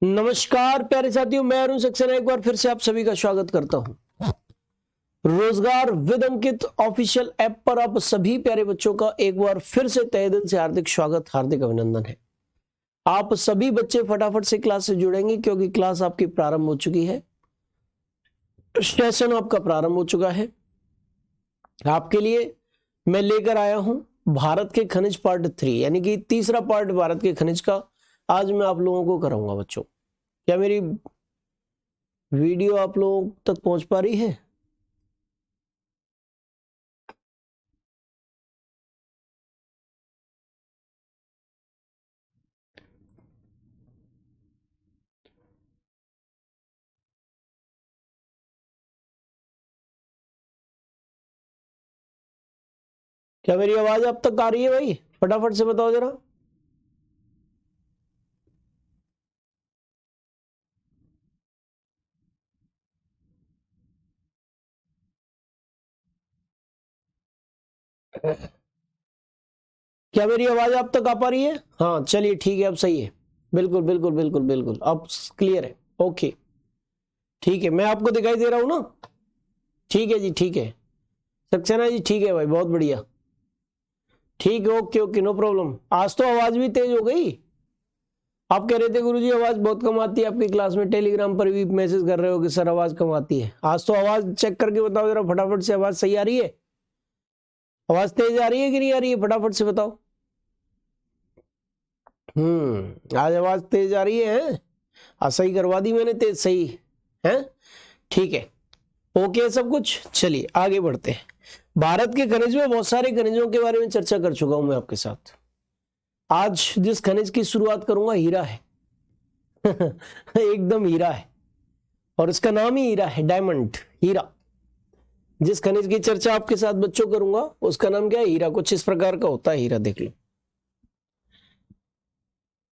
नमस्कार प्यारे साथियों, मैं अरुण सक्सेना एक बार फिर से आप सभी का स्वागत करता हूं। रोजगार विद अंकित ऑफिशियल ऐप पर आप सभी प्यारे बच्चों का एक बार फिर से तहे दिल से हार्दिक स्वागत, हार्दिक अभिनंदन है। आप सभी बच्चे फटाफट से क्लास से जुड़ेंगे क्योंकि क्लास आपकी प्रारंभ हो चुकी है, सेशन आपका प्रारंभ हो चुका है। आपके लिए मैं लेकर आया हूं भारत के खनिज पार्ट 3, यानी कि तीसरा पार्ट भारत के खनिज का आज मैं आप लोगों को कराऊंगा। बच्चों, क्या मेरी वीडियो आप लोगों तक पहुंच पा रही है? क्या मेरी आवाज आप तक आ रही है भाई? फटाफट से बताओ जरा। क्या मेरी आवाज आप तक आ पा रही है? हाँ चलिए ठीक है, अब सही है। बिल्कुल बिल्कुल बिल्कुल बिल्कुल अब क्लियर है। ओके ठीक है, मैं आपको दिखाई दे रहा हूं ना? ठीक है जी, ठीक है सक्सेना जी, ठीक है भाई, बहुत बढ़िया, ठीक है, ओके ओके, नो प्रॉब्लम। आज तो आवाज भी तेज हो गई। आप कह रहे थे गुरुजी आवाज बहुत कम आती है आपकी क्लास में, टेलीग्राम पर भी मैसेज कर रहे हो कि सर आवाज कम आती है। आज तो आवाज चेक करके बताओ जरा फटाफट से, आवाज सही आ रही है? आवाज तेज आ रही है कि नहीं आ रही है? फटाफट से बताओ। आज आवाज तेज आ रही है? आज सही करवा दी मैंने, तेज सही है, ठीक है, ओके है सब कुछ। चलिए आगे बढ़ते हैं। भारत के खनिज में बहुत सारे खनिजों के बारे में चर्चा कर चुका हूं मैं आपके साथ। आज जिस खनिज की शुरुआत करूंगा हीरा है एकदम हीरा है, और इसका नाम ही हीरा है, डायमंड, हीरा। जिस खनिज की चर्चा आपके साथ बच्चों करूंगा उसका नाम क्या है? हीरा। कुछ इस प्रकार का होता है हीरा, देख लो।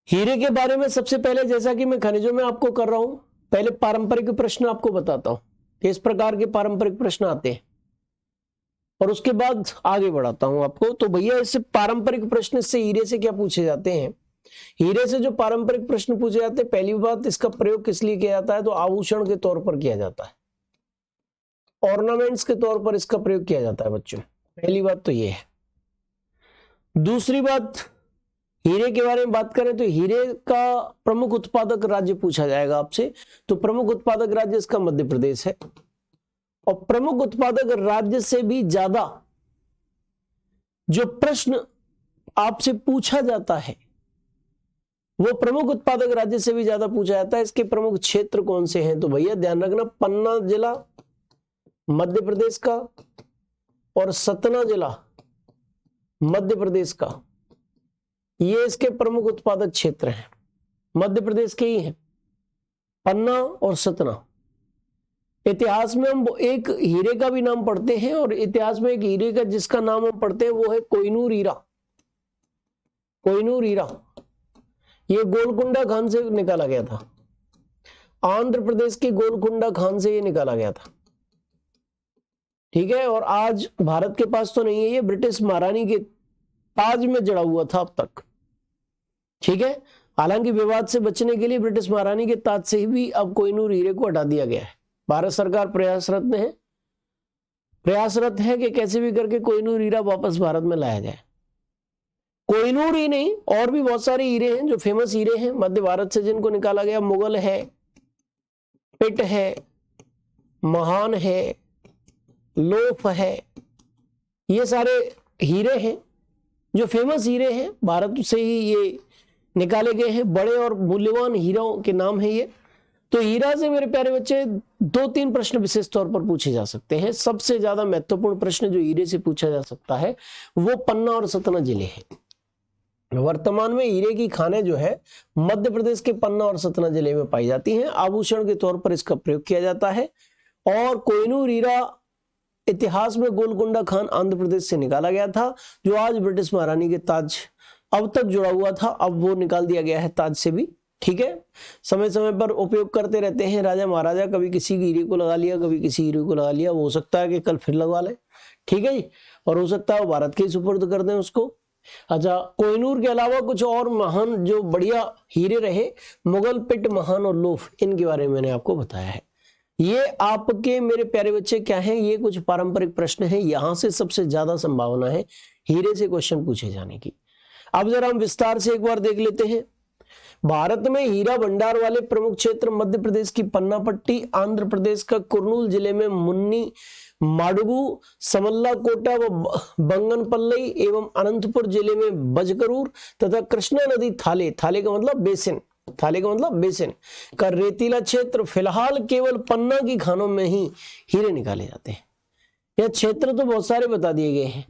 हीरे के बारे में सबसे पहले, जैसा कि मैं खनिजों में आपको कर रहा हूं, पहले पारंपरिक प्रश्न आपको बताता हूं कि इस प्रकार के पारंपरिक प्रश्न आते हैं, और उसके बाद आगे बढ़ाता हूं आपको। तो भैया इससे पारंपरिक प्रश्न से हीरे से क्या पूछे जाते हैं? हीरे से जो पारंपरिक प्रश्न पूछे जाते हैं, पहली बात, इसका प्रयोग किस लिए किया जाता है? तो आभूषण के तौर पर किया जाता है, ऑर्नामेंट्स के तौर पर इसका प्रयोग किया जाता है बच्चों। पहली बात तो ये है। दूसरी बात, हीरे के बारे में बात करें तो हीरे का प्रमुख उत्पादक राज्य पूछा जाएगा आपसे, तो प्रमुख उत्पादक राज्य इसका मध्य प्रदेश है। और प्रमुख उत्पादक राज्य से भी ज्यादा जो प्रश्न आपसे पूछा जाता है वो प्रमुख उत्पादक राज्य से भी ज्यादा पूछा जाता है। इसके प्रमुख क्षेत्र कौन से हैं? तो भैया ध्यान रखना, पन्ना जिला मध्य प्रदेश का और सतना जिला मध्य प्रदेश का, ये इसके प्रमुख उत्पादक क्षेत्र हैं, मध्य प्रदेश के ही हैं, पन्ना और सतना। इतिहास में हम एक हीरे का भी नाम पढ़ते हैं, और इतिहास में एक हीरे का जिसका नाम हम पढ़ते हैं वो है कोहिनूर हीरा। कोहिनूर हीरा ये गोलकुंडा खान से निकाला गया था, आंध्र प्रदेश के गोलकुंडा खान से ये निकाला गया था, ठीक है। और आज भारत के पास तो नहीं है, ये ब्रिटिश महारानी के ताज में जड़ा हुआ था अब तक, ठीक है। हालांकि विवाद से बचने के लिए ब्रिटिश महारानी के ताज से ही भी अब कोहिनूर हीरे को हटा दिया गया है। भारत सरकार प्रयासरत है कि कैसे भी करके कोहिनूर हीरा वापस भारत में लाया जाए। कोहिनूर ही नहीं, और भी बहुत सारे हीरे हैं जो फेमस हीरे हैं मध्य भारत से जिनको निकाला गया। मुगल है, पिट है, महान है, लोफ है, ये सारे हीरे हैं जो फेमस हीरे हैं, भारत से ही ये निकाले गए हैं। बड़े और मूल्यवान हीरों के नाम है ये। तो हीरा से मेरे प्यारे बच्चे 2-3 प्रश्न विशेष तौर पर पूछे जा सकते हैं। सबसे ज्यादा महत्वपूर्ण प्रश्न जो हीरे से पूछा जा सकता है वो पन्ना और सतना जिले हैं। वर्तमान में हीरे की खानें जो है मध्य प्रदेश के पन्ना और सतना जिले में पाई जाती हैं। आभूषण के तौर पर इसका प्रयोग किया जाता है। और कोहिनूर हीरा इतिहास में गोलकुंडा खान आंध्र प्रदेश से निकाला गया था, जो आज ब्रिटिश महारानी के ताज अब तक जुड़ा हुआ था, अब वो निकाल दिया गया है ताज से भी, ठीक है। समय समय पर उपयोग करते रहते हैं राजा महाराजा, कभी किसी हीरे को लगा लिया, कभी किसी हीरे को लगा लिया, हो सकता है कि कल फिर लगवा ले, ठीक है जी। और हो सकता है वो भारत के ही सुपुर्द कर दें उसको, अच्छा, कोहिनूर के अलावा कुछ और महान जो बढ़िया हीरे रहे, मुगल, पिट, महान और लोफ, इनके बारे में मैंने आपको बताया है। ये आपके मेरे प्यारे बच्चे क्या हैं, ये कुछ पारंपरिक प्रश्न हैं, यहां से सबसे ज्यादा संभावना है हीरे से क्वेश्चन पूछे जाने की। अब जरा हम विस्तार से एक बार देख लेते हैं। भारत में हीरा भंडार वाले प्रमुख क्षेत्र मध्य प्रदेश की पन्ना पट्टी, आंध्र प्रदेश का कुर्नूल जिले में मुन्नी माडुगु, समल्ला कोटा व बंगनपल्लई एवं अनंतपुर जिले में बजकरूर तथा कृष्णा नदी थाले, थाले का मतलब बेसिन, थाले का मतलब बेसिन का रेतीला क्षेत्र। फिलहाल केवल पन्ना की खानों में ही हीरे निकाले जाते हैं। यह क्षेत्र तो बहुत सारे बता दिए गए हैं,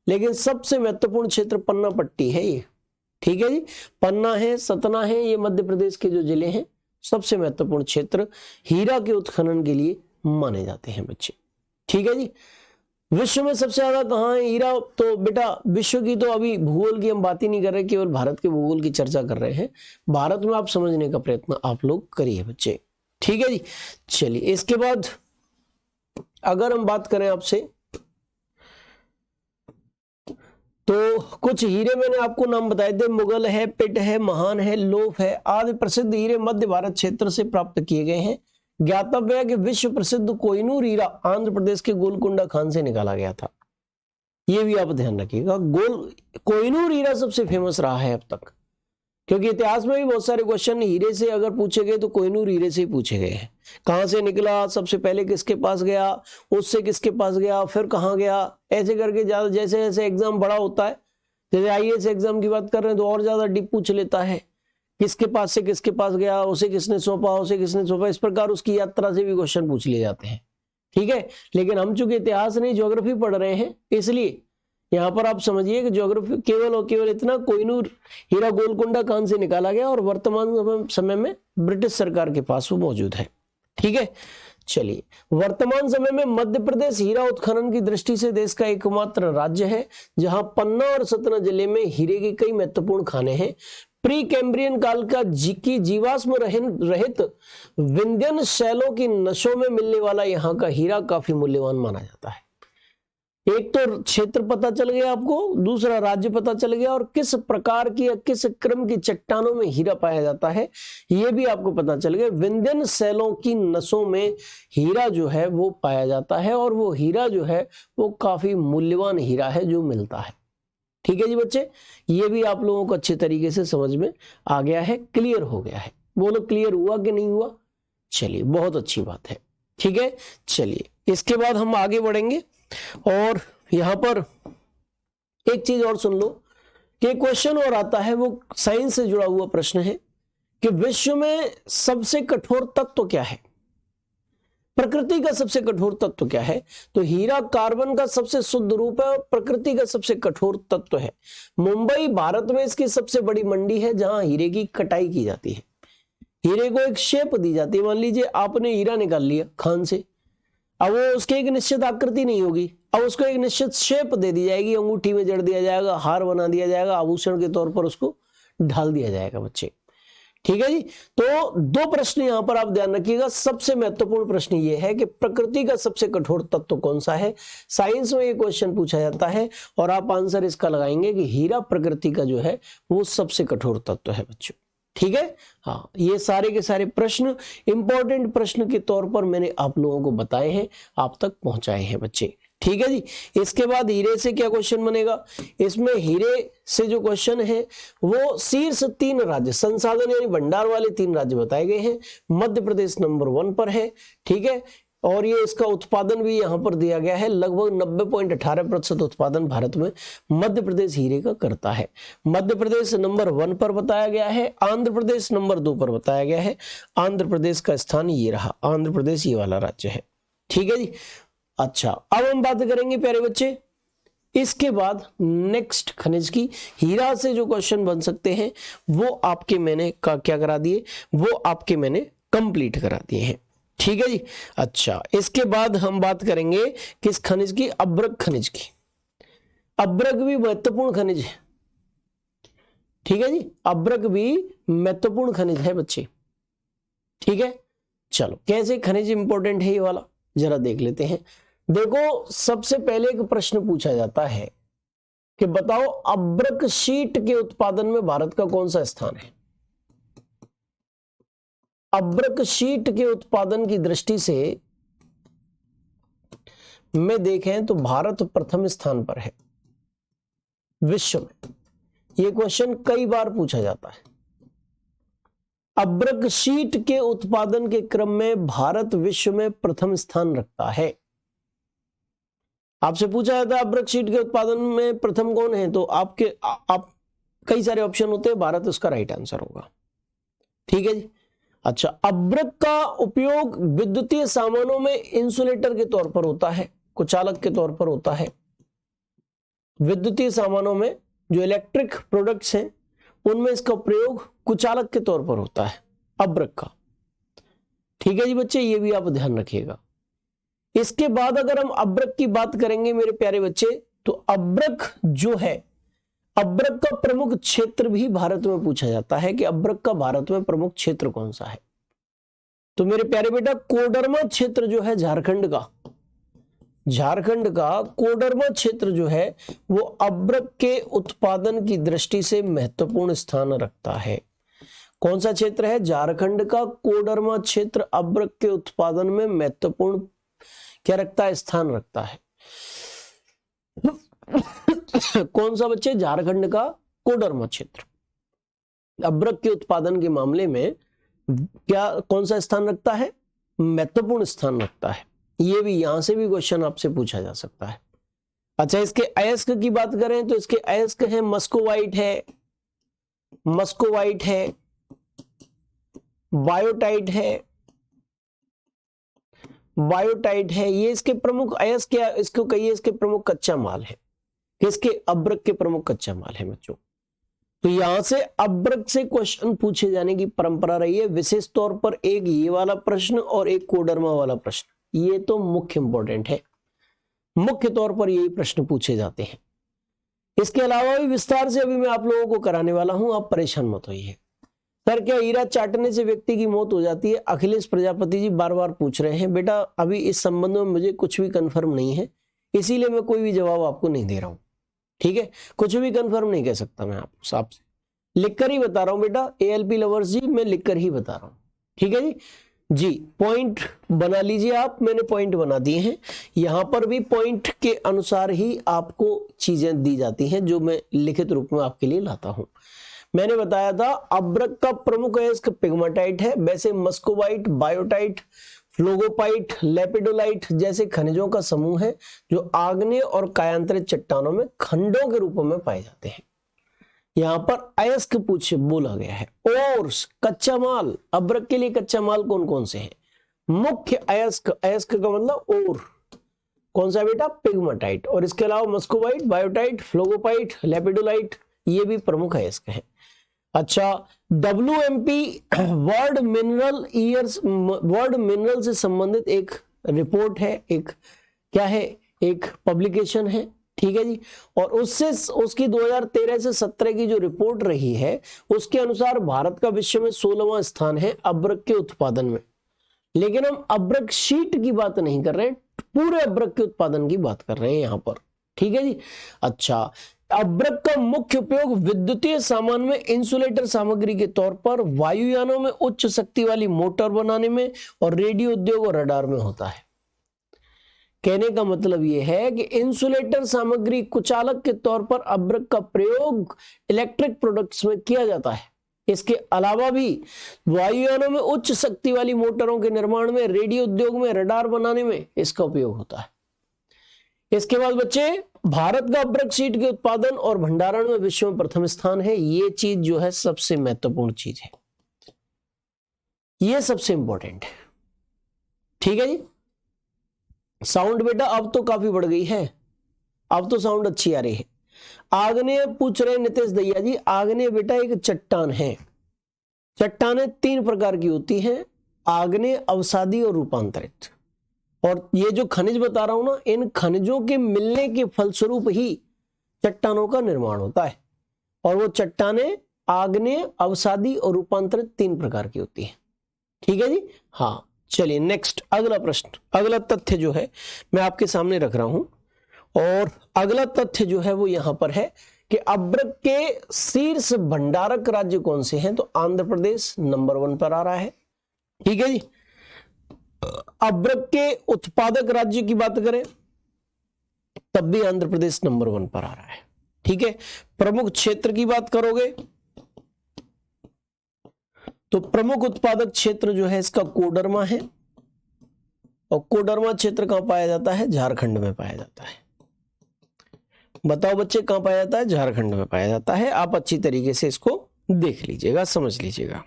लेकिन सबसे महत्वपूर्ण क्षेत्र पन्ना पट्टी है ये। ठीक है जी, पन्ना है, सतना है, ये मध्य प्रदेश के जो जिले हैं सबसे महत्वपूर्ण क्षेत्र हीरा के उत्खनन के लिए माने जाते हैं बच्चे। ठीक है जी, विश्व में सबसे ज्यादा कहाँ है हीरा? तो बेटा विश्व की तो अभी भूगोल की हम बात ही नहीं कर रहे, केवल भारत के भूगोल की चर्चा कर रहे हैं। भारत में आप समझने का प्रयत्न आप लोग करिए बच्चे। ठीक है जी, चलिए इसके बाद अगर हम बात करें आपसे, तो कुछ हीरे मैंने आपको नाम बताए थे, मुगल है, पिट है, महान है, लोफ है आदि प्रसिद्ध हीरे मध्य भारत क्षेत्र से प्राप्त किए गए हैं। ज्ञातव्य है कि विश्व प्रसिद्ध कोहिनूर हीरा आंध्र प्रदेश के गोलकुंडा खान से निकाला गया था। यह भी आप ध्यान रखिएगा, कोहिनूर हीरा सबसे फेमस रहा है अब तक, क्योंकि इतिहास में भी बहुत सारे क्वेश्चन हीरे से अगर पूछे गए तो कोहिनूर हीरे से ही पूछे गए हैं। कहां से निकला, सबसे पहले किसके पास गया, उससे किसके पास गया, फिर कहां गया, ऐसे करके ज्यादा जैसे जैसे एग्जाम बड़ा होता है, जैसे आईएएस एग्जाम की बात कर रहे हैं तो और ज्यादा डीप पूछ लेता है, किसके पास से किसके पास गया, उसे किसने सौंपा, उसे किसने सौंपा, इस प्रकार उसकी यात्रा से भी क्वेश्चन पूछ लिए जाते हैं। ठीक है, लेकिन हम चूंकि इतिहास नहीं ज्योग्राफी पढ़ रहे हैं, इसलिए यहां पर आप समझिए कि ज्योग्राफी केवल और केवल इतना, कोहिनूर हीरा गोलकुंडा खान से निकाला गया और वर्तमान समय में ब्रिटिश सरकार के पास वो मौजूद है। ठीक है, चलिए वर्तमान समय में मध्य प्रदेश हीरा उत्खनन की दृष्टि से देश का एकमात्र राज्य है जहां पन्ना और सतना जिले में हीरे की कई महत्वपूर्ण खाने हैं। प्री कैम्ब्रियन काल का की जीवाश्म रहित विंध्यन शैलों की नसों में मिलने वाला यहाँ का हीरा काफी मूल्यवान माना जाता है। एक तो क्षेत्र पता चल गया आपको, दूसरा राज्य पता चल गया, और किस प्रकार की या किस क्रम की चट्टानों में हीरा पाया जाता है यह भी आपको पता चल गया। विंध्यन शैलों की नसों में हीरा जो है वो पाया जाता है, और वो हीरा जो है वो काफी मूल्यवान हीरा है जो मिलता है। ठीक है जी बच्चे, ये भी आप लोगों को अच्छे तरीके से समझ में आ गया है, क्लियर हो गया है। बोलो क्लियर हुआ कि नहीं हुआ? चलिए बहुत अच्छी बात है। ठीक है, चलिए इसके बाद हम आगे बढ़ेंगे, और यहां पर एक चीज और सुन लो कि क्वेश्चन और आता है, वो साइंस से जुड़ा हुआ प्रश्न है कि विश्व में सबसे कठोर तत्व क्या है? प्रकृति का सबसे कठोर तत्व क्या है? तो हीरा कार्बन का सबसे शुद्ध रूप है और प्रकृति का सबसे कठोर तत्व है। मुंबई भारत में इसकी सबसे बड़ी मंडी है जहां हीरे की कटाई की जाती है। हीरे को एक शेप दी जाती है। मान लीजिए आपने हीरा निकाल लिया खान से, अब वो उसकी एक निश्चित आकृति नहीं होगी, अब उसको एक निश्चित शेप दे दी जाएगी, अंगूठी में जड़ दिया जाएगा, हार बना दिया जाएगा, आभूषण के तौर पर उसको ढाल दिया जाएगा बच्चे। ठीक है जी, तो दो प्रश्न यहां पर आप ध्यान रखिएगा। सबसे महत्वपूर्ण प्रश्न ये है कि प्रकृति का सबसे कठोर तत्व कौन सा है? साइंस में ये क्वेश्चन पूछा जाता है और आप आंसर इसका लगाएंगे कि हीरा प्रकृति का जो है वो सबसे कठोर तत्व है बच्चों। ठीक है, हाँ, ये सारे के सारे प्रश्न इंपॉर्टेंट प्रश्न के तौर पर मैंने आप लोगों को बताए हैं, आप तक पहुंचाए हैं बच्चे। ठीक है जी, इसके बाद हीरे से क्या क्वेश्चन बनेगा? इसमें हीरे से जो क्वेश्चन है वो शीर्ष 3 राज्य संसाधन यानी भंडार वाले 3 राज्य बताए गए हैं। मध्य प्रदेश नंबर 1 पर है। ठीक है, और ये इसका उत्पादन भी यहां पर दिया गया है, लगभग 90.18% उत्पादन भारत में मध्य प्रदेश हीरे का करता है। मध्य प्रदेश नंबर 1 पर बताया गया है, आंध्र प्रदेश नंबर 2 पर बताया गया है। आंध्र प्रदेश का स्थान ये रहा, आंध्र प्रदेश ये वाला राज्य है। ठीक है जी, अच्छा अब हम बात करेंगे प्यारे बच्चे इसके बाद नेक्स्ट खनिज की। हीरा से जो क्वेश्चन बन सकते हैं वो आपके मैंने क्या करा दिए, वो आपके मैंने कंप्लीट करा दिए हैं। ठीक है जी, अच्छा इसके बाद हम बात करेंगे किस खनिज की? अब्रक खनिज की। अब्रक भी महत्वपूर्ण खनिज है। ठीक है जी, अब्रक भी महत्वपूर्ण खनिज है बच्चे। ठीक है, चलो कैसे खनिज इंपॉर्टेंट है ये वाला जरा देख लेते हैं। देखो सबसे पहले एक प्रश्न पूछा जाता है कि बताओ अभ्रक शीट के उत्पादन में भारत का कौन सा स्थान है। अभ्रक शीट के उत्पादन की दृष्टि से में देखें तो भारत प्रथम स्थान पर है विश्व में। यह क्वेश्चन कई बार पूछा जाता है। अभ्रक शीट के उत्पादन के क्रम में भारत विश्व में प्रथम स्थान रखता है। आपसे पूछा जाता है अभ्रक शीट के उत्पादन में प्रथम कौन है, तो आप कई सारे ऑप्शन होते हैं, भारत उसका राइट आंसर होगा। ठीक है जी। अच्छा, अभ्रक का उपयोग विद्युतीय सामानों में इंसुलेटर के तौर पर होता है, कुचालक के तौर पर होता है। विद्युतीय सामानों में जो इलेक्ट्रिक प्रोडक्ट्स हैं उनमें इसका प्रयोग कुचालक के तौर पर होता है अभ्रक का। ठीक है जी बच्चे, ये भी आप ध्यान रखिएगा। इसके बाद अगर हम अभ्रक की बात करेंगे मेरे प्यारे बच्चे, तो अभ्रक जो है, अभ्रक का प्रमुख क्षेत्र भी भारत में पूछा जाता है कि अभ्रक का भारत में प्रमुख क्षेत्र कौन सा है। तो मेरे प्यारे बेटा, कोडरमा क्षेत्र जो है झारखंड का कोडरमा क्षेत्र जो है वो अभ्रक के उत्पादन की दृष्टि से महत्वपूर्ण स्थान रखता है। कौन सा क्षेत्र है? झारखंड का कोडरमा क्षेत्र अभ्रक के उत्पादन में महत्वपूर्ण क्या रखता है? स्थान रखता है। कौन सा बच्चे? झारखंड का कोडरमा क्षेत्र अभ्रक के उत्पादन के मामले में क्या कौन सा स्थान रखता है? महत्वपूर्ण स्थान रखता है। ये भी यहां से भी क्वेश्चन आपसे पूछा जा सकता है। अच्छा, इसके अयस्क की बात करें तो इसके अयस्क है मस्कोवाइट है, बायोटाइट है। ये इसके प्रमुख अयस्क या इसको कहिए इसके प्रमुख कच्चा माल है। किसके? अभ्रक के प्रमुख कच्चा माल है बच्चों। तो यहां से अभ्रक से क्वेश्चन पूछे जाने की परंपरा रही है, विशेष तौर पर एक ये वाला प्रश्न और एक कोडरमा वाला प्रश्न। ये तो मुख्य इंपॉर्टेंट है, मुख्य तौर पर यही प्रश्न पूछे जाते हैं। इसके अलावा भी विस्तार से अभी मैं आप लोगों को कराने वाला हूं, आप परेशान मत होइए। सर क्या हीरा चाटने से व्यक्ति की मौत हो जाती है? अखिलेश प्रजापति जी बार बार पूछ रहे हैं। बेटा अभी इस संबंध में मुझे कुछ भी कंफर्म नहीं है, इसीलिए मैं कोई भी जवाब आपको नहीं दे रहा हूं। ठीक है, कुछ भी कंफर्म नहीं कह सकता मैं आपसे, लिखकर ही बता रहा हूं बेटा। ALP लवर्स जी, मैं लिखकर ही बता रहा हूं। ठीक है जी, पॉइंट बना लीजिए आप, मैंने पॉइंट बना दिए हैं। यहां पर भी पॉइंट के अनुसार ही आपको चीजें दी जाती हैं जो मैं लिखित रूप में आपके लिए लाता हूं। मैंने बताया था अभ्रक का प्रमुख अयस्क पिग्माटाइट है। वैसे मस्कोवाइट, बायोटाइट, फ्लोगोपाइट, लेपिडोलाइट जैसे खनिजों का समूह है जो आग्नेय और कायांतरित चट्टानों में खंडों के रूप में पाए जाते हैं। यहां पर अयस्क बोला गया है। और कच्चा माल, अभ्रक के लिए कच्चा माल कौन कौन से हैं? मुख्य अयस्क, अयस्क का मतलब और, कौन सा बेटा? पिग्माटाइट। और इसके अलावा मस्कोवाइट, बायोटाइट, फ्लोगोपाइट, लेपिडोलाइट ये भी प्रमुख अयस्क हैं। अच्छा, WMP वर्ल्ड मिनरल से संबंधित एक रिपोर्ट है, एक क्या है, एक पब्लिकेशन है। ठीक है जी। और उसकी 2013 से 17 की जो रिपोर्ट रही है उसके अनुसार भारत का विश्व में 16वां स्थान है अभ्रक के उत्पादन में। लेकिन हम अभ्रक शीट की बात नहीं कर रहे हैं, पूरे अभ्रक के उत्पादन की बात कर रहे हैं यहां पर। ठीक है जी। अच्छा, अभ्रक का मुख्य उपयोग विद्युतीय सामान में इंसुलेटर सामग्री के तौर पर, वायुयानों में उच्च शक्ति वाली मोटर बनाने में और रेडियो उद्योग और रडार में होता है। कहने का मतलब यह है कि इंसुलेटर सामग्री कुचालक के तौर पर अभ्रक का प्रयोग इलेक्ट्रिक प्रोडक्ट्स में किया जाता है। इसके अलावा भी वायुयानों में उच्च शक्ति वाली मोटरों के निर्माण में, रेडियो उद्योग में, रडार बनाने में इसका उपयोग होता है। इसके बाद बच्चे, भारत का अभ्रक शीट के उत्पादन और भंडारण में विश्व में प्रथम स्थान है। ये चीज जो है सबसे महत्वपूर्ण चीज है, ये सबसे इंपॉर्टेंट है। ठीक है जी। साउंड बेटा अब तो काफी बढ़ गई है, अब तो साउंड अच्छी आ रही है। आग्नेय पूछ रहे नितेश दैया जी, आग्नेय बेटा एक चट्टान है। चट्टानें 3 प्रकार की होती हैं, आग्नेय, अवसादी और रूपांतरित। और ये जो खनिज बता रहा हूं ना, इन खनिजों के मिलने के फलस्वरूप ही चट्टानों का निर्माण होता है। और वो चट्टानें आग्नेय, अवसादी और रूपांतरित 3 प्रकार की होती हैं। ठीक है जी। हाँ, चलिए नेक्स्ट, अगला प्रश्न, अगला तथ्य जो है मैं आपके सामने रख रहा हूं और अगला तथ्य जो है वो यहां पर है कि अब्रक के शीर्ष भंडारक राज्य कौन से हैं, तो आंध्र प्रदेश नंबर 1 पर आ रहा है। ठीक है जी। अब्रक के उत्पादक राज्य की बात करें तब भी आंध्र प्रदेश नंबर 1 पर आ रहा है। ठीक है। प्रमुख क्षेत्र की बात करोगे तो प्रमुख उत्पादक क्षेत्र जो है इसका कोडरमा है, और कोडरमा क्षेत्र कहां पाया जाता है, झारखंड में पाया जाता है। बताओ बच्चे कहां पाया जाता है, झारखंड में पाया जाता है। आप अच्छी तरीके से इसको देख लीजिएगा, समझ लीजिएगा।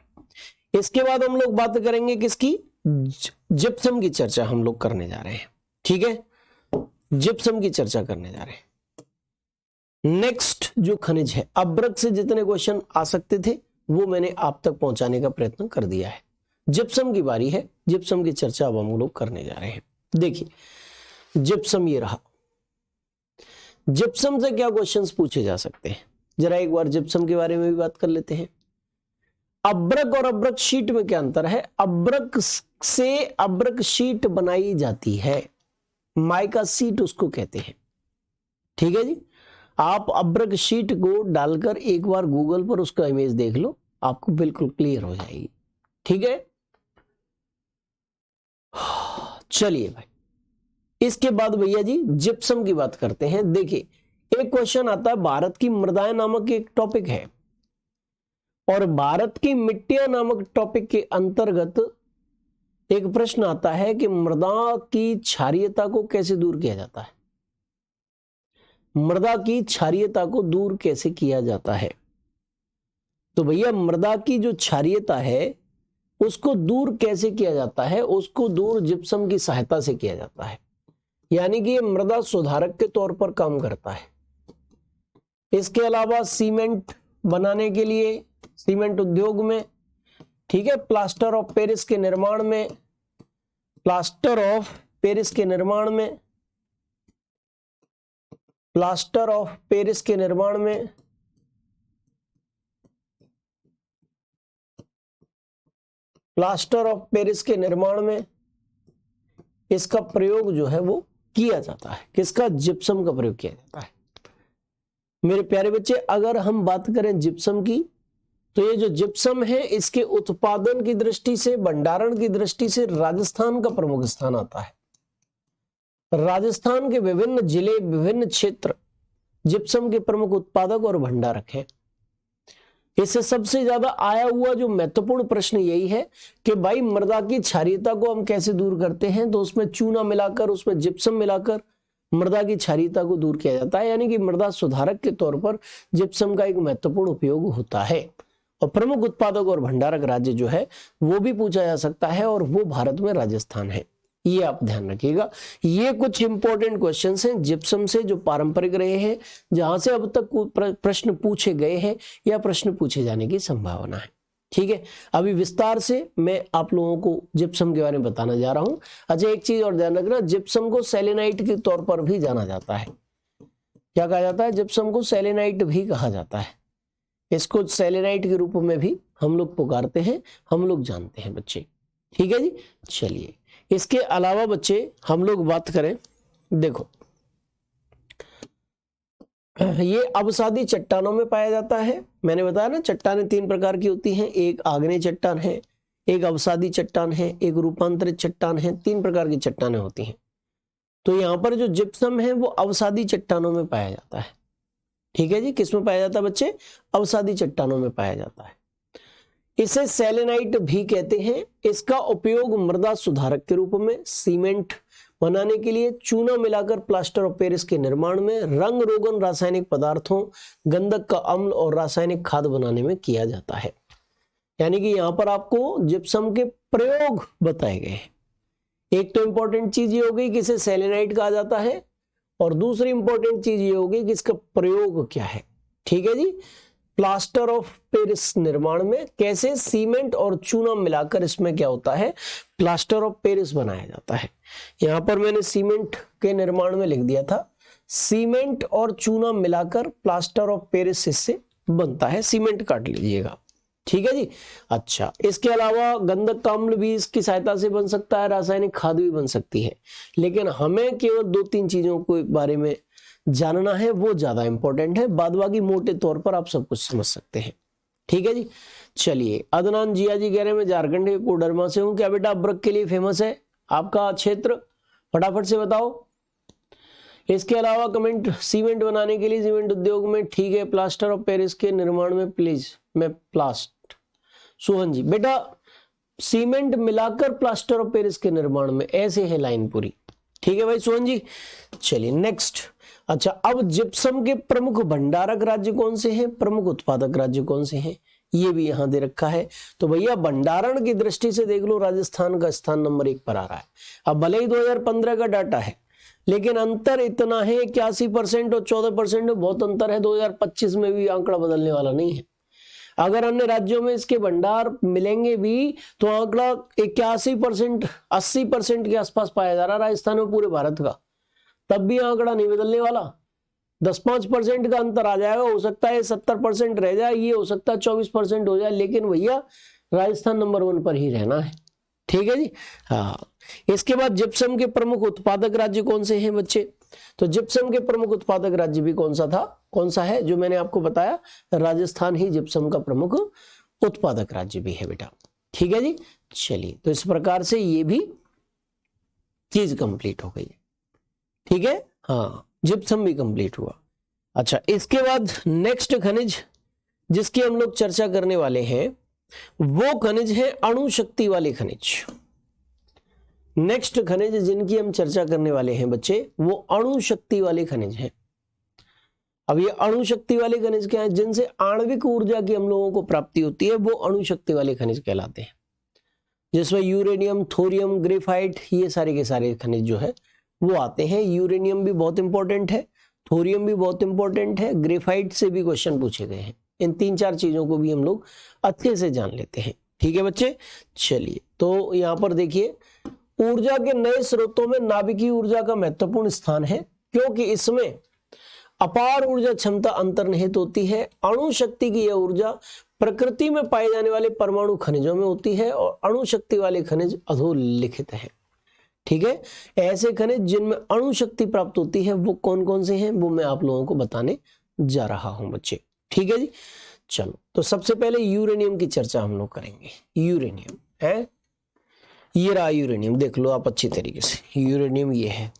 इसके बाद हम लोग बात करेंगे किसकी, जिप्सम की चर्चा हम लोग करने जा रहे हैं। ठीक है, जिप्सम की चर्चा करने जा रहे हैं। नेक्स्ट जो खनिज है, अब्रक से जितने क्वेश्चन आ सकते थे वो मैंने आप तक पहुंचाने का प्रयत्न कर दिया है। जिप्सम की बारी है, जिप्सम की चर्चा अब हम लोग करने जा रहे हैं। देखिए जिप्सम ये रहा। जिप्सम से क्या क्वेश्चंस पूछे जा सकते हैं, जरा एक बार जिप्सम के बारे में भी बात कर लेते हैं। अब्रक और अब्रक शीट में क्या अंतर है, अब्रक से अब्रक शीट बनाई जाती है, माइका शीट उसको कहते हैं। ठीक है जी। आप अब्रक शीट को डालकर एक बार गूगल पर उसका इमेज देख लो, आपको बिल्कुल क्लियर हो जाएगी। ठीक है। चलिए भाई, इसके बाद भैया जी जिप्सम की बात करते हैं। देखिए एक क्वेश्चन आता है, भारत की मृदाएं नामक एक टॉपिक है, और भारत की मिट्टियां नामक टॉपिक के अंतर्गत एक प्रश्न आता है कि मृदा की क्षारीयता को कैसे दूर किया जाता है। मृदा की क्षारीयता को दूर कैसे किया जाता है, तो भैया मृदा की जो क्षारीयता है उसको दूर कैसे किया जाता है, उसको दूर जिप्सम की सहायता से किया जाता है। यानी कि ये मृदा सुधारक के तौर पर काम करता है। इसके अलावा सीमेंट बनाने के लिए, सीमेंट उद्योग में, ठीक है, प्लास्टर ऑफ पेरिस के निर्माण में, प्लास्टर ऑफ पेरिस के निर्माण में, प्लास्टर ऑफ पेरिस के निर्माण में, प्लास्टर ऑफ पेरिस के निर्माण में इसका प्रयोग जो है वो किया जाता है। किसका, जिप्सम का प्रयोग किया जाता है। मेरे प्यारे बच्चे अगर हम बात करें जिप्सम की, तो ये जो जिप्सम है इसके उत्पादन की दृष्टि से, भंडारण की दृष्टि से राजस्थान का प्रमुख स्थान आता है। राजस्थान के विभिन्न जिले, विभिन्न क्षेत्र जिप्सम के प्रमुख उत्पादक और भंडारक हैं। इससे सबसे ज्यादा आया हुआ जो महत्वपूर्ण प्रश्न यही है कि भाई मृदा की क्षारीयता को हम कैसे दूर करते हैं, तो उसमें चूना मिलाकर, उसमें जिप्सम मिलाकर मृदा की क्षारीयता को दूर किया जाता है। यानी कि मृदा सुधारक के तौर पर जिप्सम का एक महत्वपूर्ण उपयोग होता है। और प्रमुख उत्पादक और भंडारक राज्य जो है वो भी पूछा जा सकता है, और वो भारत में राजस्थान है। ये आप ध्यान रखिएगा। ये कुछ इंपॉर्टेंट क्वेश्चंस हैं जिप्सम से जो पारंपरिक रहे हैं, जहां से अब तक प्रश्न पूछे गए हैं या प्रश्न पूछे जाने की संभावना है। ठीक है, अभी विस्तार से मैं आप लोगों को जिप्सम के बारे में बताना जा रहा हूं। अच्छा एक चीज और ध्यान रखना, जिप्सम को सेलेनाइट के तौर पर भी जाना जाता है। क्या कहा जाता है, जिप्सम को सेलेनाइट भी कहा जाता है। इसको सेलेनाइट के रूप में भी हम लोग पुकारते हैं, हम लोग जानते हैं बच्चे। ठीक है जी। चलिए इसके अलावा बच्चे हम लोग बात करें, देखो ये अवसादी चट्टानों में पाया जाता है। मैंने बताया ना चट्टानें 3 प्रकार की होती हैं, एक आग्नेय चट्टान है, एक अवसादी चट्टान है, एक रूपांतरित चट्टान है। 3 प्रकार की चट्टानें होती हैं। तो यहाँ पर जो जिप्सम है वो अवसादी चट्टानों में पाया जाता है। ठीक है जी। किस में पाया जाता है बच्चे, अवसादी चट्टानों में पाया जाता है। इसे सेलेनाइट भी कहते हैं। इसका उपयोग मृदा सुधारक के रूप में, सीमेंट बनाने के लिए, चूना मिलाकर प्लास्टर ऑफ पेरिस के निर्माण में, रंग रोगन रासायनिक पदार्थों, गंधक का अम्ल और रासायनिक खाद बनाने में किया जाता है। यानी कि यहां पर आपको जिप्सम के प्रयोग बताए गए हैं। एक तो इंपॉर्टेंट चीज ये हो गई कि इसे सेलेनाइट कहा जाता है, और दूसरी इंपॉर्टेंट चीज ये होगी कि इसका प्रयोग क्या है। ठीक है जी। प्लास्टर ऑफ पेरिस निर्माण में कैसे, सीमेंट और चूना मिलाकर इसमें क्या होता है, प्लास्टर ऑफ पेरिस बनाया जाता है। यहां पर मैंने सीमेंट के निर्माण में लिख दिया था, सीमेंट और चूना मिलाकर प्लास्टर ऑफ पेरिस इससे बनता है। सीमेंट काट लीजिएगा। ठीक है जी। अच्छा इसके अलावा गंधक का अम्ल भी इसकी सहायता से बन सकता है, रासायनिक खाद भी बन सकती है। लेकिन हमें केवल 2-3 चीजों के बारे में जानना है वो ज्यादा इंपॉर्टेंट है, बाद बाकी मोटे तौर पर आप सब कुछ समझ सकते हैं। ठीक है जी। चलिए, अदनान जिया जी कह रहे हैं मैं झारखंड के कोडरमा से हूं। क्या बेटा अब्रक के लिए फेमस है आपका क्षेत्र? फटाफट से बताओ। इसके अलावा कमेंट, सीमेंट बनाने के लिए सीमेंट उद्योग में ठीक है, प्लास्टर ऑफ पेरिस के निर्माण में प्लीज मैं प्लास्ट। सुहन जी, बेटा सीमेंट मिलाकर प्लास्टर ऑफ पेरिस के निर्माण में, ऐसे है लाइन पूरी। ठीक है भाई सुहन जी। चलिए नेक्स्ट। अच्छा, अब जिप्सम के प्रमुख भंडारक राज्य कौन से हैं, प्रमुख उत्पादक राज्य कौन से हैं, ये भी यहां दे रखा है। तो भैया भंडारण की दृष्टि से देख लो, राजस्थान का स्थान नंबर 1 पर आ रहा है। अब भले ही 2015 का डाटा है, लेकिन अंतर इतना है 81% और 14% में बहुत अंतर है। 2025 में भी आंकड़ा बदलने वाला नहीं है। अगर अन्य राज्यों में इसके भंडार मिलेंगे भी तो आंकड़ा 81%, 80% के आसपास पाया जा रहा है राजस्थान में पूरे भारत का, तब भी आंकड़ा नहीं बदलने वाला। 10-5% का अंतर आ जाएगा, हो सकता है 70% रह जाए, ये हो सकता है 24% हो जाए, लेकिन भैया राजस्थान नंबर 1 पर ही रहना है। ठीक है जी। हाँ, इसके बाद जिप्सम के प्रमुख उत्पादक राज्य कौन से हैं बच्चे? तो जिप्सम के प्रमुख उत्पादक राज्य भी कौन सा था, कौन सा है, जो मैंने आपको बताया, राजस्थान ही जिप्सम का प्रमुख उत्पादक राज्य भी है बेटा। ठीक है जी। चलिए, तो इस प्रकार से ये भी चीज कंप्लीट हो गई है। ठीक है, हाँ, जिप्सम भी कंप्लीट हुआ। अच्छा, इसके बाद नेक्स्ट खनिज जिसकी हम लोग चर्चा करने वाले हैं वो खनिज है अणु शक्ति वाले खनिज। नेक्स्ट खनिज जिनकी हम चर्चा करने वाले हैं बच्चे, वो अणु शक्ति वाले खनिज हैं। अब ये अणु शक्ति वाले खनिज क्या है, जिनसे आणविक ऊर्जा की हम लोगों को प्राप्ति होती है, वो अणु शक्ति वाले खनिज कहलाते हैं। जिसमें यूरेनियम, थोरियम, ग्रेफाइट, ये सारे के सारे खनिज जो है वो आते हैं। यूरेनियम भी बहुत इंपॉर्टेंट है, थोरियम भी बहुत इंपॉर्टेंट है, ग्रेफाइट से भी क्वेश्चन पूछे गए हैं। इन 3-4 चीजों को भी हम लोग अच्छे से जान लेते हैं। ठीक है बच्चे। चलिए, तो यहां पर देखिए, ऊर्जा के नए स्रोतों में नाभिकीय ऊर्जा का महत्वपूर्ण स्थान है, क्योंकि इसमें अपार ऊर्जा क्षमता अंतर्निहित होती है। अणु शक्ति की यह ऊर्जा प्रकृति में पाए जाने वाले परमाणु खनिजों में होती है और अणु शक्ति वाले खनिज अधोलिखित हैं। ठीक है, ऐसे खनिज जिनमें अणु शक्ति प्राप्त होती है वो कौन कौन से हैं, वो मैं आप लोगों को बताने जा रहा हूं बच्चे। ठीक है जी। चलो, तो सबसे पहले यूरेनियम की चर्चा हम लोग करेंगे। यूरेनियम है, ये रहा यूरेनियम, देख लो आप अच्छी तरीके से। यूरेनियम ये है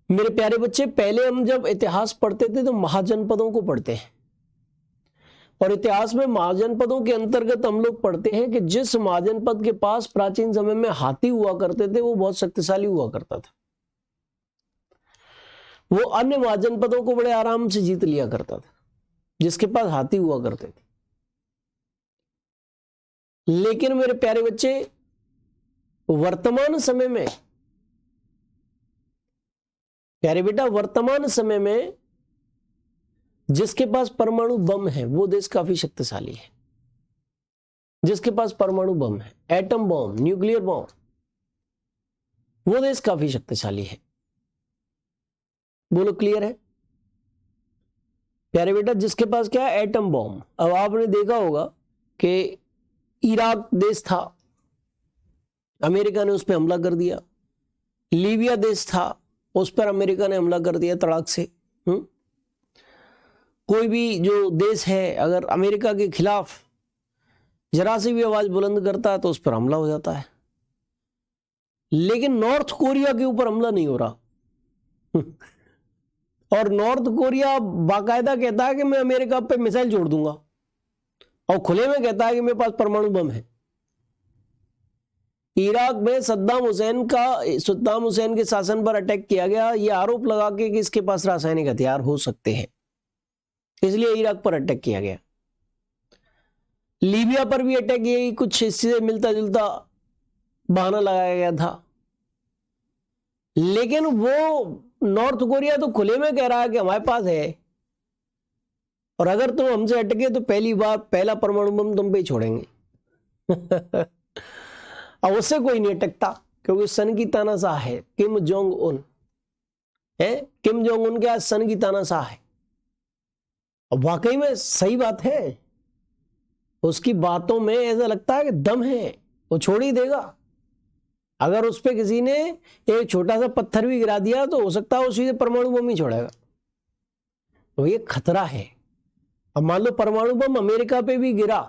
मेरे प्यारे बच्चे। पहले हम जब इतिहास पढ़ते थे तो महाजनपदों को पढ़ते हैं, और इतिहास में महाजनपदों के अंतर्गत हम लोग पढ़ते हैं कि जिस महाजनपद के पास प्राचीन समय में हाथी हुआ करते थे वो बहुत शक्तिशाली हुआ करता था। वो अन्य महाजनपदों को बड़े आराम से जीत लिया करता था जिसके पास हाथी हुआ करते थे। लेकिन मेरे प्यारे बच्चे, वर्तमान समय में, प्यारे बेटा, वर्तमान समय में जिसके पास परमाणु बम है वो देश काफी शक्तिशाली है। जिसके पास परमाणु बम है, एटम बम, न्यूक्लियर बम, वो देश काफी शक्तिशाली है। बोलो क्लियर है प्यारे बेटा? जिसके पास क्या है, एटम बम। अब आपने देखा होगा कि इराक देश था, अमेरिका ने उस पर हमला कर दिया। लीबिया देश था, उस पर अमेरिका ने हमला कर दिया तड़ाक से। कोई भी जो देश है अगर अमेरिका के खिलाफ जरा सी भी आवाज बुलंद करता है तो उस पर हमला हो जाता है। लेकिन नॉर्थ कोरिया के ऊपर हमला नहीं हो रहा। और नॉर्थ कोरिया बाकायदा कहता है कि मैं अमेरिका पे मिसाइल छोड़ दूंगा, और खुले में कहता है कि मेरे पास परमाणु बम है। इराक में सद्दाम हुसैन के शासन पर अटैक किया गया, ये आरोप लगा के कि इसके पास रासायनिक हथियार हो सकते हैं, इसलिए इराक पर अटैक किया गया। लीबिया पर भी अटैक, यही कुछ इससे मिलता जुलता बहाना लगाया गया था। लेकिन वो नॉर्थ कोरिया तो खुले में कह रहा है कि हमारे पास है, और अगर तुम हमसे अटके तो पहला परमाणु बम तुम पे ही छोड़ेंगे। अब उससे कोई नहीं अटकता, क्योंकि सन की तानाशाह है किम जोंग उन है। किम जोंग उन क्या सन की तानाशाह है, और वाकई में सही बात है। उसकी बातों में ऐसा लगता है कि दम है, वो छोड़ ही देगा। अगर उस पे किसी ने एक छोटा सा पत्थर भी गिरा दिया तो हो सकता है वो सीधे परमाणु बम ही छोड़ेगा। तो ये खतरा है। अब मान लो परमाणु बम अमेरिका पे भी गिरा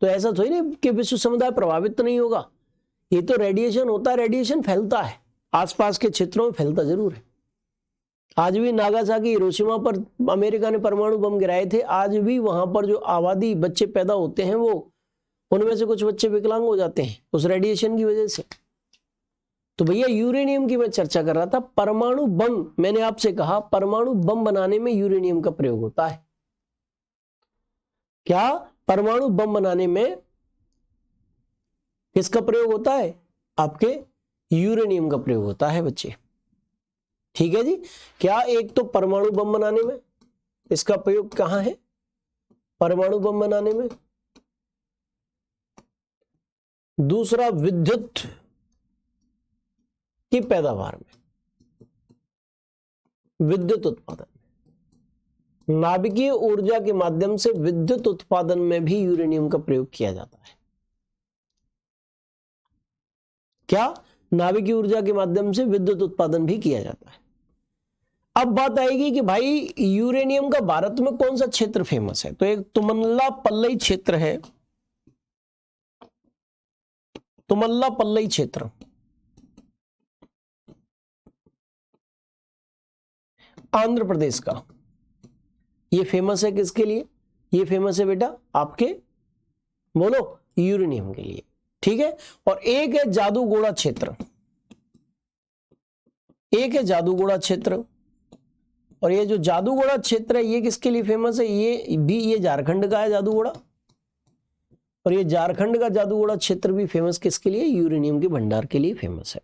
तो ऐसा थोड़ी नहीं कि विश्व समुदाय प्रभावित तो नहीं होगा। ये तो रेडिएशन होता है, रेडिएशन फैलता है, आसपास के क्षेत्रों में फैलता जरूर है। आज भी नागासाकी हिरोशिमा पर अमेरिका ने परमाणु बम गिराए थे, आज भी वहां पर जो आबादी बच्चे पैदा होते हैं वो उनमें से कुछ बच्चे विकलांग हो जाते हैं उस रेडिएशन की वजह से। तो भैया यूरेनियम की मैं चर्चा कर रहा था। परमाणु बम, मैंने आपसे कहा परमाणु बम बनाने में यूरेनियम का प्रयोग होता है। क्या परमाणु बम बनाने में किसका प्रयोग होता है? आपके यूरेनियम का प्रयोग होता है बच्चे। ठीक है जी। क्या एक तो परमाणु बम बनाने में इसका प्रयोग कहां है? परमाणु बम बनाने में। दूसरा विद्युत की पैदावार में, विद्युत उत्पादन में, नाभिकीय ऊर्जा के माध्यम से विद्युत उत्पादन में भी यूरेनियम का प्रयोग किया जाता है। क्या? नाभिकीय ऊर्जा के माध्यम से विद्युत उत्पादन भी किया जाता है। अब बात आएगी कि भाई यूरेनियम का भारत में कौन सा क्षेत्र फेमस है? तो एक तुमल्ला पल्लई क्षेत्र है, तुमल्ला पल्लई क्षेत्र। आंध्र प्रदेश का ये फेमस है। किसके लिए ये फेमस है बेटा? आपके बोलो यूरेनियम के लिए। ठीक है। और एक है जादूगोड़ा क्षेत्र, एक है जादूगोड़ा क्षेत्र। और ये जो जादूगोड़ा क्षेत्र है ये किसके लिए फेमस है? ये झारखंड का है जादूगोड़ा। और ये झारखंड का जादूगोड़ा क्षेत्र भी फेमस किसके लिए? यूरेनियम के भंडार के लिए फेमस है।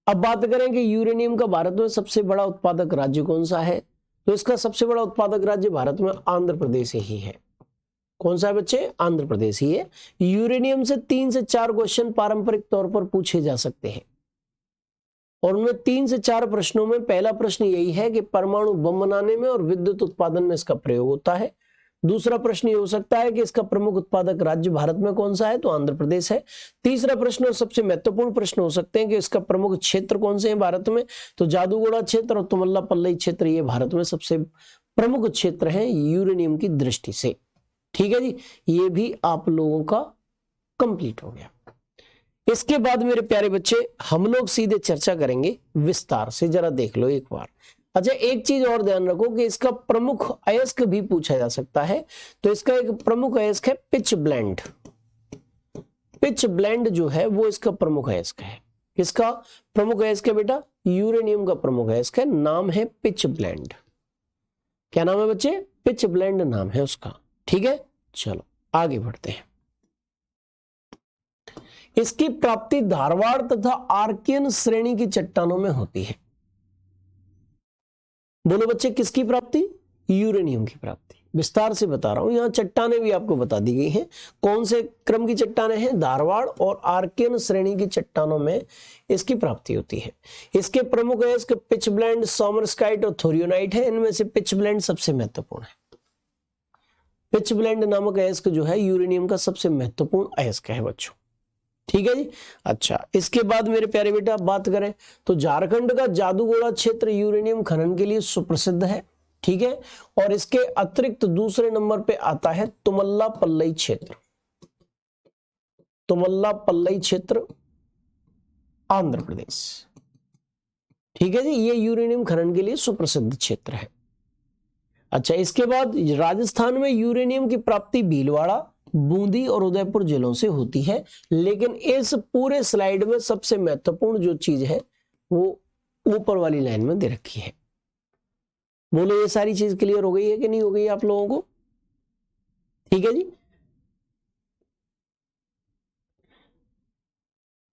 अब बात करें कि यूरेनियम का भारत में सबसे बड़ा उत्पादक राज्य कौन सा है? तो इसका सबसे बड़ा उत्पादक राज्य भारत में आंध्र प्रदेश ही है। कौन सा है बच्चे? आंध्र प्रदेश ही है। यूरेनियम से 3 से 4 क्वेश्चन पारंपरिक तौर पर पूछे जा सकते हैं और उनमें 3 से 4 प्रश्नों में पहला प्रश्न यही है कि परमाणु बम बनाने में और विद्युत उत्पादन में इसका प्रयोग होता है। दूसरा प्रश्न ये हो सकता है कि इसका प्रमुख उत्पादक राज्य भारत में कौन सा है? तो आंध्र प्रदेश है। तीसरा प्रश्न और सबसे महत्वपूर्ण प्रश्न हो सकते हैं कि इसका प्रमुख क्षेत्र कौन से हैं भारत में? तो जादूगोड़ा क्षेत्र और तुमल्ला पल्लई क्षेत्र ये भारत में सबसे प्रमुख क्षेत्र हैं यूरेनियम की दृष्टि से। ठीक है जी। ये भी आप लोगों का कंप्लीट हो गया। इसके बाद मेरे प्यारे बच्चे हम लोग सीधे चर्चा करेंगे विस्तार से। जरा देख लो एक बार। अच्छा, एक चीज और ध्यान रखो कि इसका प्रमुख अयस्क भी पूछा जा सकता है। तो इसका एक प्रमुख अयस्क है पिच ब्लेंड। पिच ब्लेंड जो है वो इसका प्रमुख अयस्क है। किसका प्रमुख अयस्क है बेटा? यूरेनियम का प्रमुख अयस्क है। नाम है पिच ब्लेंड। क्या नाम है बच्चे? पिच ब्लेंड नाम है उसका। ठीक है। चलो आगे बढ़ते हैं। इसकी प्राप्ति धारवाड़ तथा आर्कियन श्रेणी की चट्टानों में होती है। बोलो बच्चे किसकी प्राप्ति? यूरेनियम की प्राप्ति। विस्तार से बता रहा हूं। यहां चट्टानें भी आपको बता दी गई हैं। कौन से क्रम की चट्टानें हैं? धारवाड़ और आर्कियन श्रेणी की चट्टानों में इसकी प्राप्ति होती है। इसके प्रमुख अयस्क पिच ब्लेंड, सोमरस्काइट और थोरियोनाइट है। इनमें से पिच ब्लेंड सबसे महत्वपूर्ण है। पिच ब्लेंड नामक अयस्क जो है यूरेनियम का सबसे महत्वपूर्ण अयस्क है बच्चों। ठीक है जी। अच्छा, इसके बाद मेरे प्यारे बेटा बात करें तो झारखंड का जादूगोड़ा क्षेत्र यूरेनियम खनन के लिए सुप्रसिद्ध है। ठीक है। और इसके अतिरिक्त दूसरे नंबर पे आता है तुमल्ला पल्लई क्षेत्र। तुमल्ला पल्लई क्षेत्र आंध्र प्रदेश। ठीक है जी। ये यूरेनियम खनन के लिए सुप्रसिद्ध क्षेत्र है। अच्छा, इसके बाद राजस्थान में यूरेनियम की प्राप्ति भीलवाड़ा, बूंदी और उदयपुर जिलों से होती है। लेकिन इस पूरे स्लाइड में सबसे महत्वपूर्ण जो चीज है वो ऊपर वाली लाइन में दे रखी है। बोलो ये सारी चीज क्लियर हो गई है कि नहीं हो गई आप लोगों को? ठीक है जी।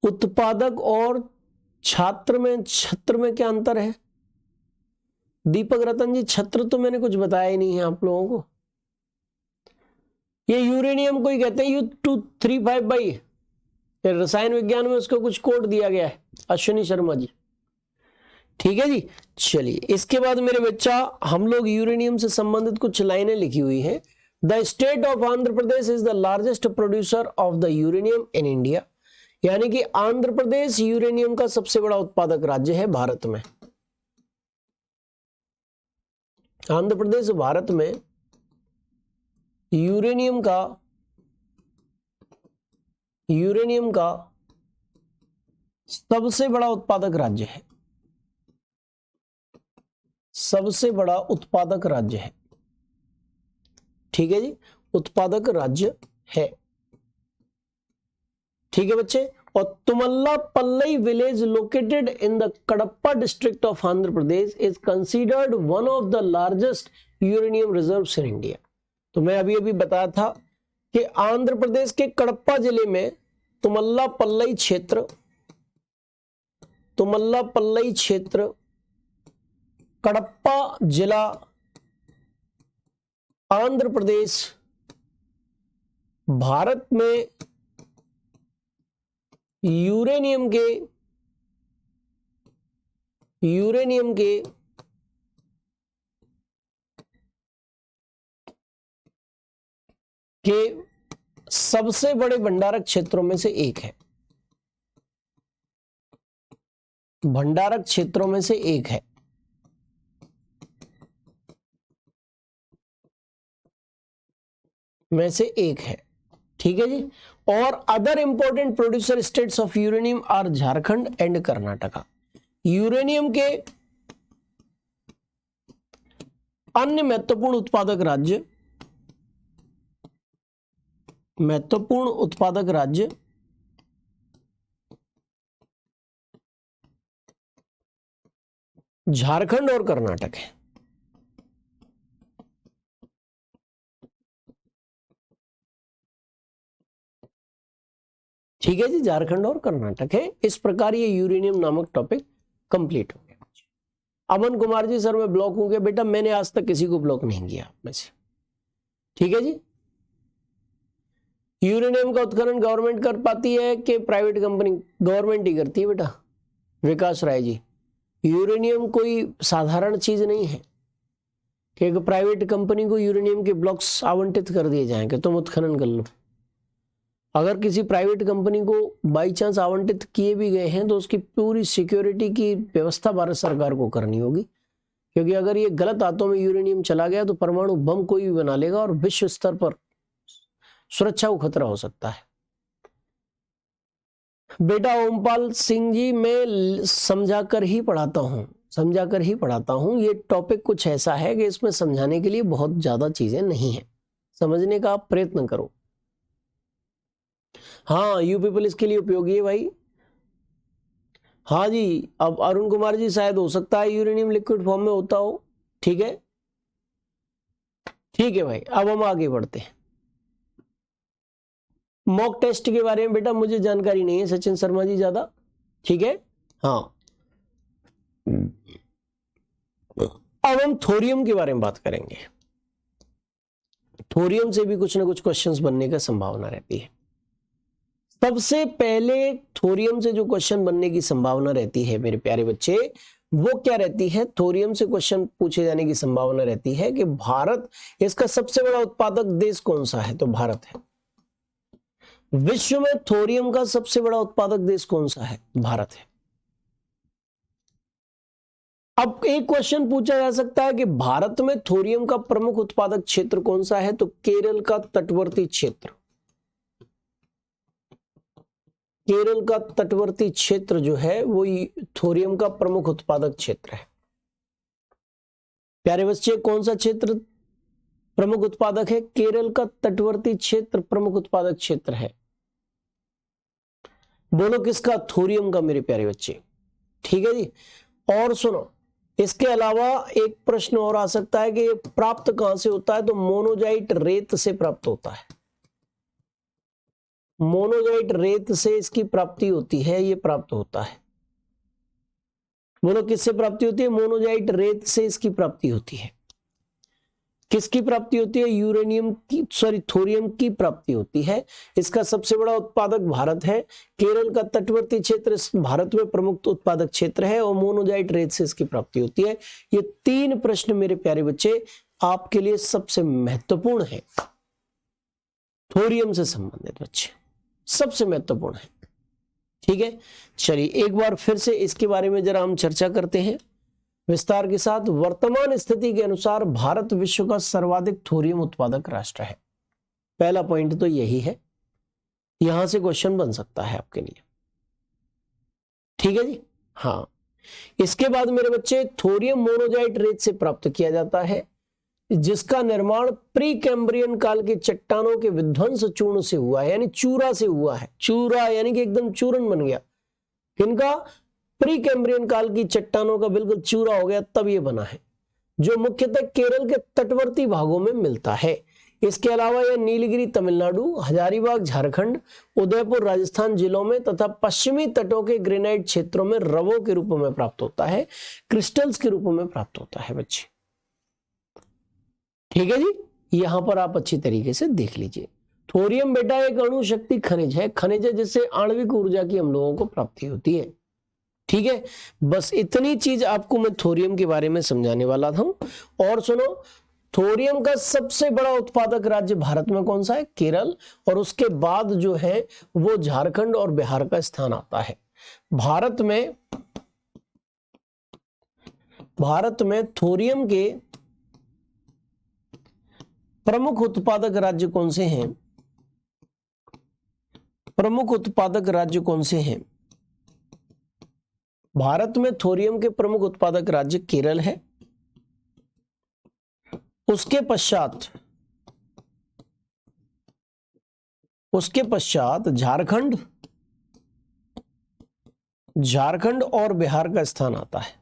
उत्पादक और छात्र में क्या अंतर है? दीपक रतन जी, छत्र तो मैंने कुछ बताया ही नहीं है आप लोगों को। ये यूरेनियम को ही कहते हैं U235 रसायन विज्ञान में उसको कुछ कोड दिया गया है। अश्विनी शर्मा जी। ठीक है जी। चलिए इसके बाद मेरे बच्चा हम लोग यूरेनियम से संबंधित कुछ लाइनें लिखी हुई हैं। The state of Andhra Pradesh is the largest producer of the uranium in India. यानी कि आंध्र प्रदेश यूरेनियम का सबसे बड़ा उत्पादक राज्य है भारत में। आंध्र प्रदेश भारत में यूरेनियम का सबसे बड़ा उत्पादक राज्य है, सबसे बड़ा उत्पादक राज्य है। ठीक है जी, उत्पादक राज्य है। ठीक है बच्चे। और Tummalapalli village located in the Kadapa district of Andhra Pradesh is considered one of the largest uranium reserves in India. तो मैं अभी अभी बताया था कि आंध्र प्रदेश के कडप्पा जिले में तुमल्लापल्ली क्षेत्र, कडप्पा जिला, आंध्र प्रदेश, भारत में यूरेनियम के सबसे बड़े भंडारक क्षेत्रों में से एक है। भंडारक क्षेत्रों में से एक है। ठीक है जी। और other important producer states of uranium are Jharkhand and Karnataka. Uranium के अन्य महत्वपूर्ण उत्पादक राज्य झारखंड और कर्नाटक है। ठीक है जी, झारखंड और कर्नाटक है। इस प्रकार ये यूरेनियम नामक टॉपिक कंप्लीट हो गया। अमन कुमार जी, सर मैं ब्लॉक हूं क्या? बेटा मैंने आज तक किसी को ब्लॉक नहीं किया आप में से। ठीक है जी। यूरेनियम का उत्खनन गवर्नमेंट कर पाती है कि प्राइवेट कंपनी? गवर्नमेंट ही करती है बेटा। विकास राय जी, यूरेनियम कोई साधारण चीज नहीं है कि एक प्राइवेट कंपनी को यूरेनियम के ब्लॉक्स आवंटित कर दिए जाएं कि तुम उत्खनन कर लो। अगर किसी प्राइवेट कंपनी को बाई चांस आवंटित किए भी गए हैं तो उसकी पूरी सिक्योरिटी की व्यवस्था भारत सरकार को करनी होगी, क्योंकि अगर ये गलत हाथों में यूरेनियम चला गया तो परमाणु बम कोई भी बना लेगा और विश्व स्तर पर सुरक्षा को खतरा हो सकता है। बेटा ओमपाल सिंह जी, मैं समझाकर ही पढ़ाता हूं। ये टॉपिक कुछ ऐसा है कि इसमें समझाने के लिए बहुत ज्यादा चीजें नहीं है, समझने का आप प्रयत्न करो। हाँ, यूपी पुलिस के लिए उपयोगी है भाई। हाँ जी, अब अरुण कुमार जी शायद हो सकता है यूरेनियम लिक्विड फॉर्म में होता हो। ठीक है भाई, अब हम आगे बढ़ते हैं। मॉक टेस्ट के बारे में बेटा मुझे जानकारी नहीं है सचिन शर्मा जी ज्यादा। ठीक है, हाँ। अब हम थोरियम के बारे में बात करेंगे। थोरियम से भी कुछ ना कुछ क्वेश्चंस बनने का संभावना रहती है। सबसे पहले थोरियम से जो क्वेश्चन बनने की संभावना रहती है मेरे प्यारे बच्चे, वो क्या रहती है? थोरियम से क्वेश्चन पूछे जाने की संभावना रहती है कि भारत, इसका सबसे बड़ा उत्पादक देश कौन सा है? तो भारत है। विश्व में थोरियम का सबसे बड़ा उत्पादक देश कौन सा है? भारत है। अब एक क्वेश्चन पूछा जा सकता है कि भारत में थोरियम का प्रमुख उत्पादक क्षेत्र कौन सा है? तो केरल का तटवर्ती क्षेत्र। केरल का तटवर्ती क्षेत्र जो है वो थोरियम का प्रमुख उत्पादक क्षेत्र है। प्यारे बच्चे, कौन सा क्षेत्र प्रमुख उत्पादक है? केरल का तटवर्ती क्षेत्र प्रमुख उत्पादक क्षेत्र है। बोलो किसका? थोरियम का मेरे प्यारे बच्चे। ठीक है जी। और सुनो, इसके अलावा एक प्रश्न और आ सकता है कि ये प्राप्त कहां से होता है? तो मोनोजाइट रेत से प्राप्त होता है। मोनोजाइट रेत से इसकी प्राप्ति होती है, ये प्राप्त होता है। बोलो किससे प्राप्ति होती है? मोनोजाइट रेत से इसकी प्राप्ति होती है। किसकी प्राप्ति होती है? यूरेनियम की, थोरियम की प्राप्ति होती है। इसका सबसे बड़ा उत्पादक भारत है। केरल का तटवर्ती क्षेत्र भारत में प्रमुख उत्पादक क्षेत्र है और मोनोजाइट रेत से इसकी प्राप्ति होती है। ये 3 प्रश्न मेरे प्यारे बच्चे आपके लिए सबसे महत्वपूर्ण है, थोरियम से संबंधित बच्चे सबसे महत्वपूर्ण है। ठीक है, चलिए एक बार फिर से इसके बारे में जरा हम चर्चा करते हैं विस्तार के साथ। वर्तमान स्थिति के अनुसार भारत विश्व का सर्वाधिक थोरियम उत्पादक राष्ट्र है। पहला पॉइंट तो यही है, यहां से क्वेश्चन बन सकता है आपके लिए। ठीक है जी, हाँ। इसके बाद मेरे बच्चे थोरियम मोनोजाइट रेत से प्राप्त किया जाता है, जिसका निर्माण प्री कैम्ब्रियन काल के चट्टानों के विध्वंस चूर्ण से हुआ है, यानी चूरा से हुआ है। चूरा यानी कि एकदम चूरन बन गया। किनका? प्री कैम्ब्रियन काल की चट्टानों का बिल्कुल चूरा हो गया, तब ये बना है, जो मुख्यतः केरल के तटवर्ती भागों में मिलता है। इसके अलावा यह नीलगिरी तमिलनाडु, हजारीबाग झारखंड, उदयपुर राजस्थान जिलों में तथा पश्चिमी तटों के ग्रेनाइट क्षेत्रों में रवों के रूप में प्राप्त होता है, क्रिस्टल्स के रूप में प्राप्त होता है बच्चे। ठीक है जी, यहां पर आप अच्छी तरीके से देख लीजिए। थोरियम बेटा एक अणु शक्ति खनिज है, जिससे आणविक ऊर्जा की हम लोगों को प्राप्ति होती है। ठीक है, बस इतनी चीज आपको मैं थोरियम के बारे में समझाने वाला था। और सुनो, थोरियम का सबसे बड़ा उत्पादक राज्य भारत में कौन सा है? केरल। और उसके बाद जो है वो झारखंड और बिहार का स्थान आता है। भारत में थोरियम के प्रमुख उत्पादक राज्य कौन से हैं? प्रमुख उत्पादक राज्य कौन से हैं? भारत में थोरियम के प्रमुख उत्पादक राज्य केरल है, उसके पश्चात झारखंड और बिहार का स्थान आता है।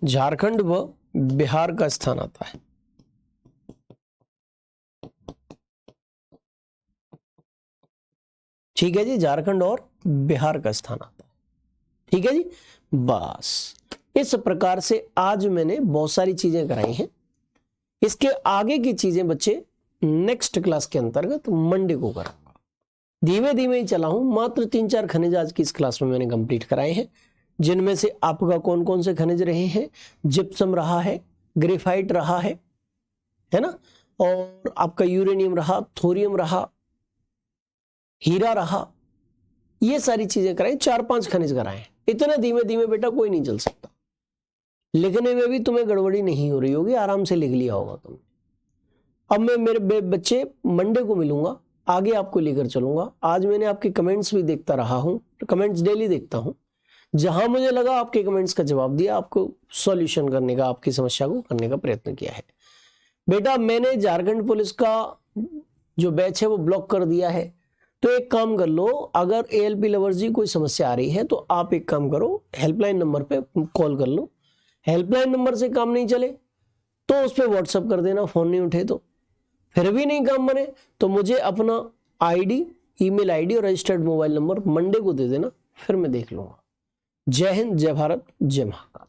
झारखंड व बिहार का स्थान आता है। ठीक है जी, झारखंड और बिहार का स्थान आता है। ठीक है जी, बस इस प्रकार से आज मैंने बहुत सारी चीजें कराई हैं। इसके आगे की चीजें बच्चे नेक्स्ट क्लास के अंतर्गत मंडे को कराऊंगा। धीमे धीमे ही चला हूं। मात्र 3-4 खनिज आज की इस क्लास में मैंने कंप्लीट कराए हैं, जिनमें से आपका कौन कौन से खनिज रहे हैं? जिप्सम रहा है, ग्रेफाइट रहा है ना, और आपका यूरेनियम रहा, थोरियम रहा, हीरा रहा, ये सारी चीजें कराई। 4-5 खनिज कराए। इतने धीमे धीमे बेटा कोई नहीं चल सकता। लिखने में भी तुम्हें गड़बड़ी नहीं हो रही होगी, आराम से लिख लिया होगा तुमने। अब मैं मेरे बच्चे मंडे को मिलूंगा, आगे आपको लेकर चलूंगा। आज मैंने आपके कमेंट्स भी देखता रहा हूं, कमेंट्स डेली देखता हूं। जहां मुझे लगा आपके कमेंट्स का जवाब दिया, आपको सॉल्यूशन करने का, आपकी समस्या को करने का प्रयत्न किया है। बेटा मैंने झारखंड पुलिस का जो बैच है वो ब्लॉक कर दिया है। तो एक काम कर लो, अगर ALP लवर्स जी कोई समस्या आ रही है तो आप एक काम करो, हेल्पलाइन नंबर पे कॉल कर लो। हेल्पलाइन नंबर से काम नहीं चले तो उस पर व्हाट्सअप कर देना, फोन नहीं उठे तो। फिर भी नहीं काम बने तो मुझे अपना ID, ईमेल ID और रजिस्टर्ड मोबाइल नंबर मंडे को दे देना, फिर मैं देख लूंगा। जय हिंद, जय भारत, जय महाकाल।